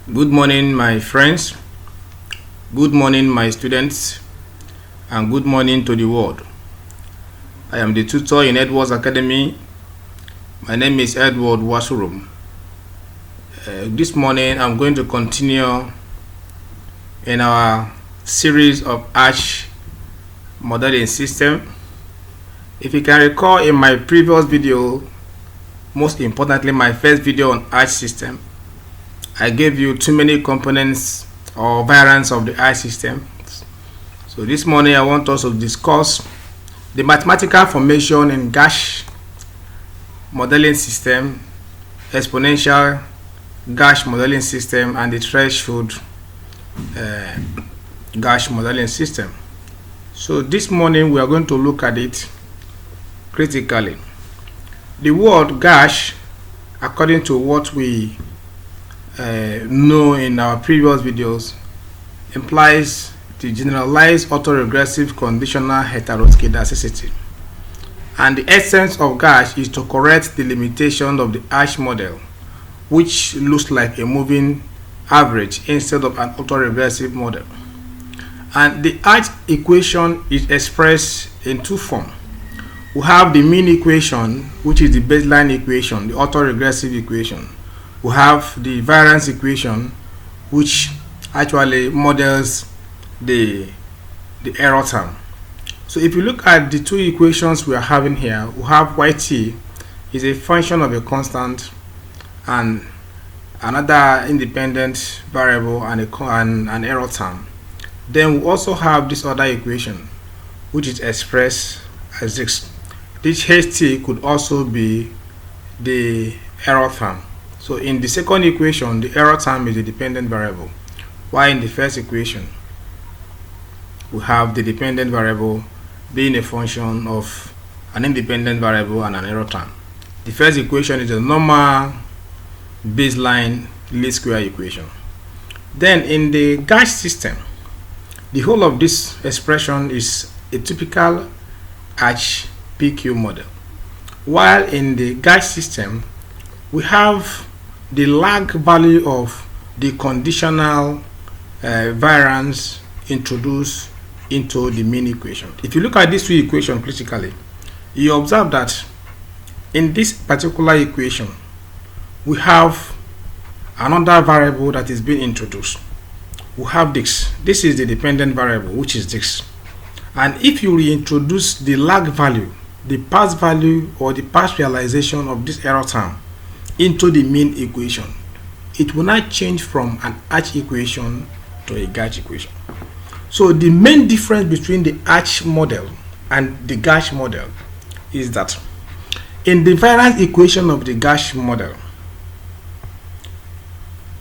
Good morning, my friends. Good morning, my students. And good morning to the world. I am the tutor in Edwards Academy. My name is Edward Wasurum. This morning, I'm going to continue in our series of GARCH modeling system. If you can recall, in my previous video, most importantly, my first video on GARCH system, I gave you too many components or variants of the GARCH system. So this morning I want us to discuss the mathematical formation in Gash modeling system, exponential Gash modeling system, and the threshold Gash modeling system. So this morning we are going to look at it critically. The word Gash, according to what we know in our previous videos, implies the generalized autoregressive conditional heteroscedasticity, and the essence of Gash is to correct the limitation of the GARCH model, which looks like a moving average instead of an autoregressive model. And the GARCH equation is expressed in two forms. We have the mean equation, which is the baseline equation, the autoregressive equation. We have the variance equation, which actually models the error term. So if you look at the two equations we are having here, we have yt is a function of a constant and another independent variable and an error term. Then we also have this other equation, which is expressed as this. This ht could also be the error term. So in the second equation, the error term is the dependent variable, while in the first equation, we have the dependent variable being a function of an independent variable and an error term. The first equation is a normal baseline least square equation. Then in the GARCH system, the whole of this expression is a typical GARCH PQ model, while in the GARCH system, we have the lag value of the conditional variance introduced into the mean equation. If you look at these two equations critically, you observe that in this particular equation, we have another variable that is being introduced. We have this. This is the dependent variable, which is this. And if you reintroduce the lag value, the past value or the past realization of this error term into the mean equation, it will not change from an GARCH equation to a GARCH equation. So the main difference between the GARCH model and the GARCH model is that in the variance equation of the GARCH model,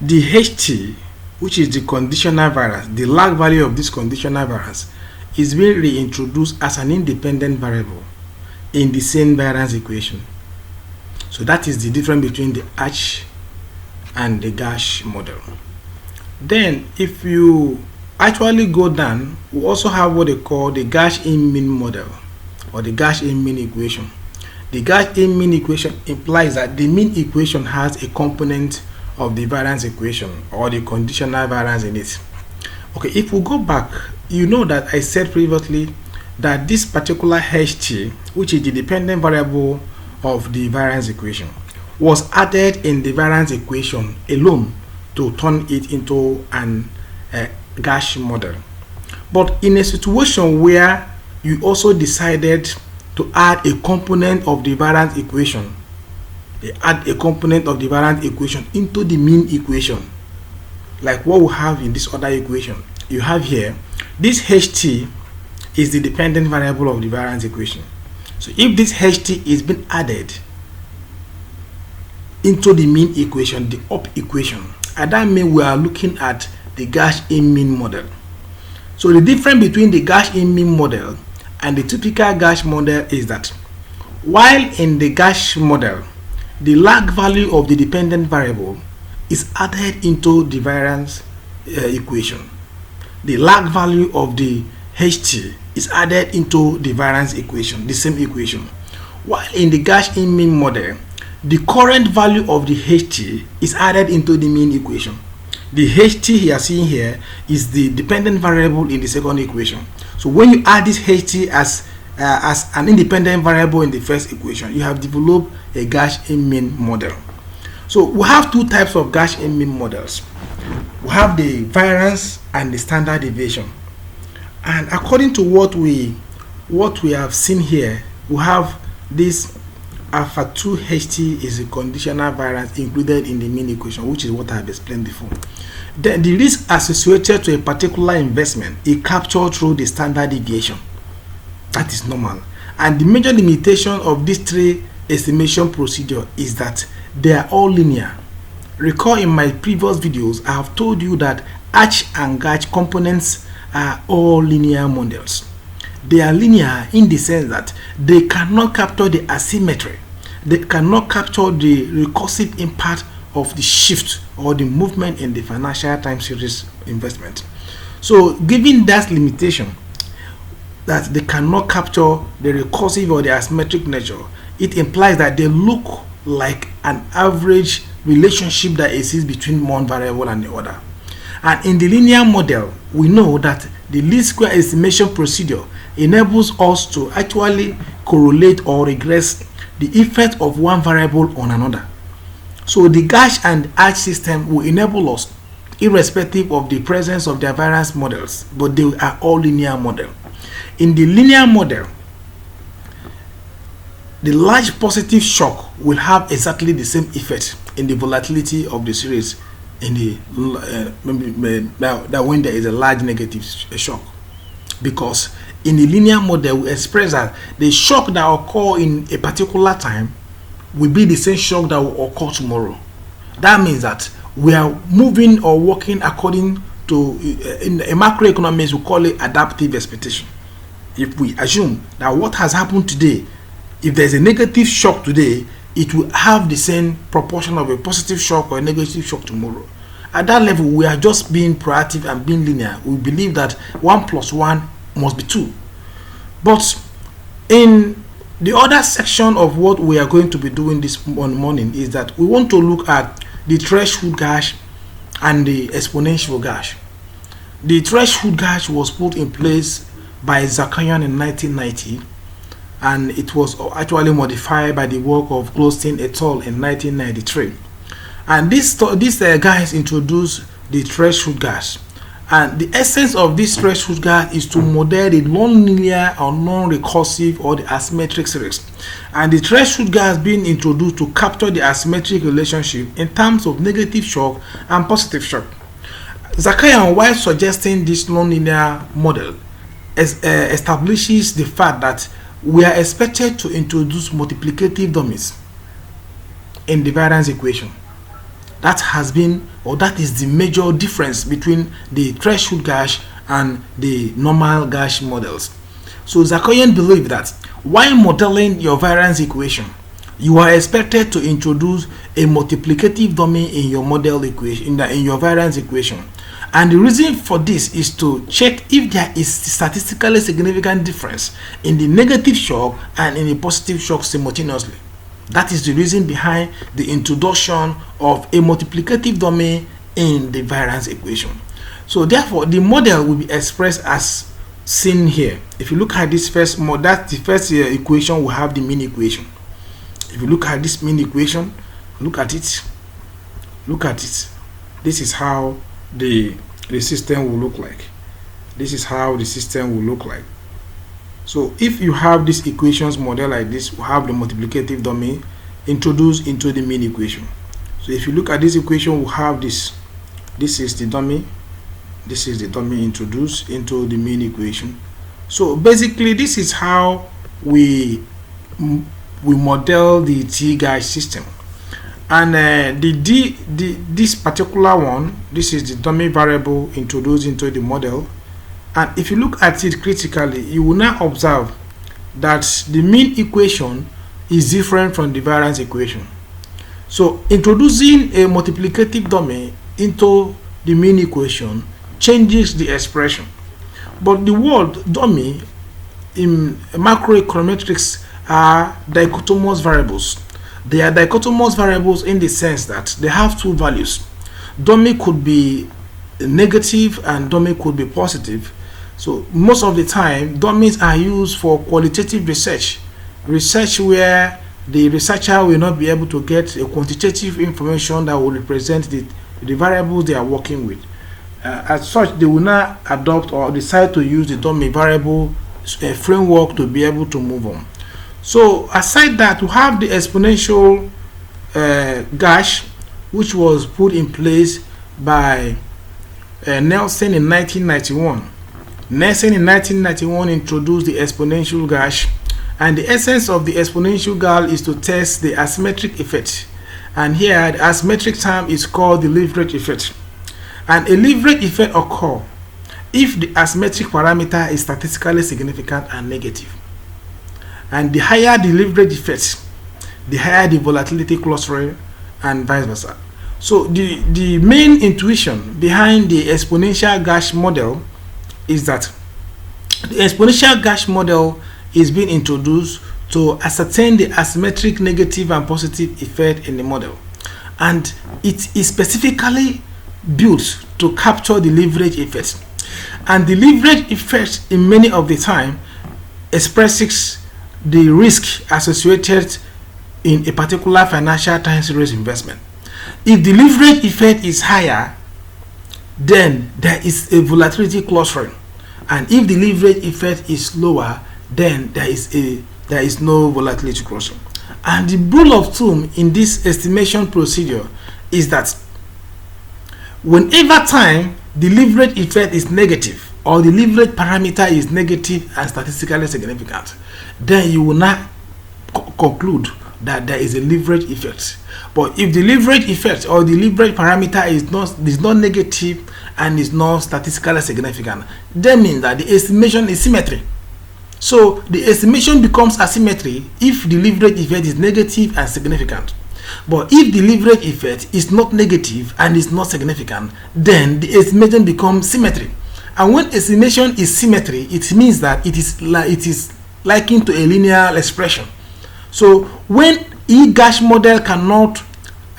the ht, which is the conditional variance, the lag value of this conditional variance, is being reintroduced as an independent variable in the same variance equation. So that is the difference between the GARCH and the Gash model. Then if you actually go down, we also have what they call the Gash in mean model or the Gash in mean equation. The Gash in mean equation implies that the mean equation has a component of the variance equation or the conditional variance in it. Okay, if we go back, you know that I said previously that this particular ht, which is the dependent variable of the variance equation, was added in the variance equation alone to turn it into an GARCH model. But in a situation where you also decided to add a component of the variance equation, into the mean equation, like what we have in this other equation, you have here this ht is the dependent variable of the variance equation. So if this ht is being added into the mean equation, the up equation, and that means we are looking at the GARCH in mean model. So the difference between the GARCH in mean model and the typical GARCH model is that while in the GARCH model, the lag value of the dependent variable is added into the variance equation, the lag value of the ht is added into the variance equation, the same equation. While in the GARCH in mean model, the current value of the ht is added into the mean equation. The ht you are seeing here is the dependent variable in the second equation. So when you add this ht as an independent variable in the first equation, you have developed a GARCH mean model. So we have two types of GARCH mean models. We have the variance and the standard deviation. And according to what we have seen here, we have this alpha 2 ht is a conditional variance included in the mean equation, which is what I have explained before. Then the risk associated to a particular investment is captured through the standard deviation. That is normal. And the major limitation of these three estimation procedure is that they are all linear. Recall in my previous videos, I have told you that EGARCH and GARCH components are all linear models. They are linear in the sense that they cannot capture the asymmetry. They cannot capture the recursive impact of the shift or the movement in the financial time series investment. So given that limitation, that they cannot capture the recursive or the asymmetric nature, it implies that they look like an average relationship that exists between one variable and the other. And in the linear model, we know that the least square estimation procedure enables us to actually correlate or regress the effect of one variable on another. So the GASH and EGARCH system will enable us, irrespective of the presence of their variance models, but they are all linear model. In the linear model, the large positive shock will have exactly the same effect in the volatility of the series in the that when there is a large negative shock, because in the linear model we express that the shock that occur in a particular time will be the same shock that will occur tomorrow. That means that we are moving or working according to, in macroeconomics we call it adaptive expectation. If we assume that what has happened today, if there's a negative shock today, it will have the same proportion of a positive shock or a negative shock tomorrow. At that level, we are just being proactive and being linear. We believe that 1 + 1 must be 2. But in the other section of what we are going to be doing this morning is that we want to look at the threshold GARCH and the exponential GARCH. The threshold GARCH was put in place by Zakarian in 1990, and it was actually modified by the work of Goldstein et al. In 1993. And these guys introduced the threshold GARCH. And the essence of this threshold GARCH is to model the non-linear or non-recursive or the asymmetric series. And the threshold GARCH has been introduced to capture the asymmetric relationship in terms of negative shock and positive shock. Zakarian, while suggesting this non-linear model, establishes the fact that we are expected to introduce multiplicative dummies in the variance equation. That has been, or that is the major difference between the threshold GARCH and the normal GARCH models. So Zakarian believed that while modeling your variance equation, you are expected to introduce a multiplicative dummy in your model equation, in your variance equation. And the reason for this is to check if there is statistically significant difference in the negative shock and in the positive shock simultaneously. That is the reason behind the introduction of a multiplicative domain in the variance equation. So therefore, the model will be expressed as seen here. If you look at this first model, that's the first equation, we have the mean equation. If you look at this mean equation, look at it. This is how the system will look like. This is how the system will look like. So if you have this equations model like this, we have the multiplicative domain introduced into the mean equation. So if you look at this equation, we have this. This is the dummy. This is the dummy introduced into the mean equation. So basically, this is how we model the TGARCH system. And this particular one, this is the dummy variable introduced into the model. And if you look at it critically, you will now observe that the mean equation is different from the variance equation. So introducing a multiplicative dummy into the mean equation changes the expression. But the word dummy in macroeconometrics are dichotomous variables. They are dichotomous variables in the sense that they have two values. dummy could be negative and dummy could be positive. So most of the time dummies are used for qualitative research where the researcher will not be able to get a quantitative information that will represent the variables they are working with. As such, they will not adopt or decide to use the dummy variable framework to be able to move on. So aside that, we have the exponential GARCH, which was put in place by Nelson in 1991. Nelson in 1991 introduced the exponential GARCH, and the essence of the exponential GARCH is to test the asymmetric effect. And here the asymmetric term is called the leverage effect. And a leverage effect occurs if the asymmetric parameter is statistically significant and negative. And the higher the leverage effect, the higher the volatility clustering, and vice versa. So the main intuition behind the exponential GARCH model is that the exponential GARCH model is being introduced to ascertain the asymmetric negative and positive effect in the model, and it is specifically built to capture the leverage effect. And the leverage effect in many of the time expresses the risk associated in a particular financial time series investment. If the leverage effect is higher, then there is a volatility clustering, and if the leverage effect is lower, then there is no volatility clustering. And the rule of thumb in this estimation procedure is that whenever time the leverage effect is negative or the leverage parameter is negative and statistically significant, then you will not conclude that there is a leverage effect. But if the leverage effect or the leverage parameter is not negative and is not statistically significant, that means that the estimation is symmetry. So the estimation becomes asymmetry if the leverage effect is negative and significant. But if the leverage effect is not negative and is not significant, then the estimation becomes symmetry. And when estimation is symmetry, it means that it is likened to a linear expression. So when EGARCH model cannot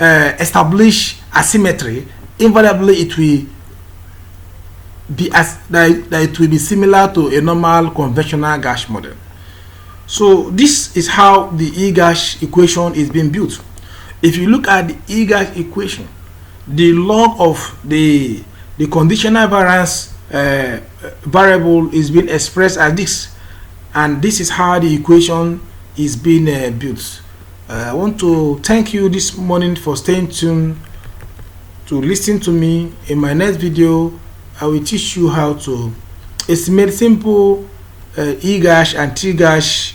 establish asymmetry, invariably it will be similar to a normal conventional GARCH model. So this is how the EGARCH equation is being built. If you look at the EGARCH equation, the log of the conditional variance variable is being expressed as this, and this is how the equation is being built. I want to thank you this morning for staying tuned to listen to me. In my next video, I will teach you how to estimate simple EGARCH and TGARCH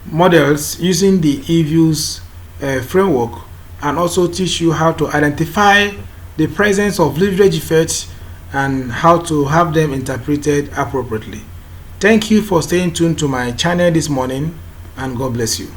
models using the eViews framework, and also teach you how to identify the presence of leverage effects and how to have them interpreted appropriately. Thank you for staying tuned to my channel this morning, and God bless you.